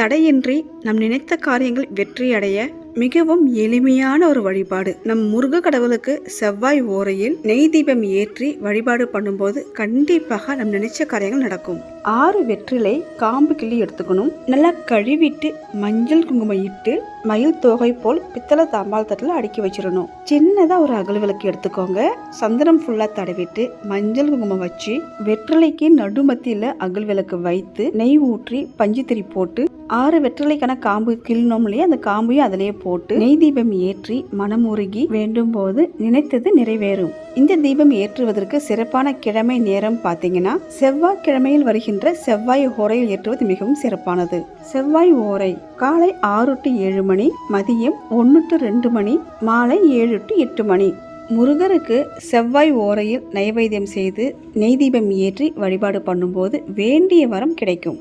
தடையின்றி நம் நினைத்த காரியங்கள் வெற்றியடைய மிகவும் எளிமையான ஒரு வழிபாடு. நம் முருக கடவுளுக்கு செவ்வாய் ஓரையில் நெய் தீபம் ஏற்றி வழிபாடு பண்ணும்போது கண்டிப்பாக நம் நினைச்ச காரியங்கள் நடக்கும். 6 வெற்றிலை காம்பு கிள்ளி எடுத்துக்கணும். நல்லா கழுவிட்டு மஞ்சள் குங்குமம் இட்டு மயில் தோகை போல் பித்தளை தாம்பால் தட்டில் அடுக்கி வச்சிடணும். சின்னதா ஒரு அகல் விளக்கு எடுத்துக்கோங்க. சந்தனம் ஃபுல்லா தடவிட்டு மஞ்சள் குங்குமம் வச்சு வெற்றிலைக்கு நடுமத்தியில அகல் விளக்கு வைத்து நெய் ஊற்றி பஞ்சுத்திரி போட்டு 6 வெற்றிலைக்கான காம்பு கிள்ளணும் இல்லையா, அந்த காம்பையும் அதிலேயே போட்டு நெய் தீபம் ஏற்றி மனமுருகி வேண்டும் போது நினைத்தது நிறைவேறும். இந்த தீபம் ஏற்றுவதற்கு சிறப்பான கிழமை நேரம் பார்த்தீங்கன்னா செவ்வாய் கிழமையில் வருகின்ற செவ்வாய் ஓரையில் ஏற்றுவது மிகவும் சிறப்பானது. செவ்வாய் ஓரை காலை 6 to 7 மணி, மதியம் 1 to 2 மணி, மாலை 7 to 8 மணி. முருகருக்கு செவ்வாய் ஓரையில் நைவேத்தியம் செய்து நெய் தீபம் ஏற்றி வழிபாடு பண்ணும்போது வேண்டிய வரம் கிடைக்கும்.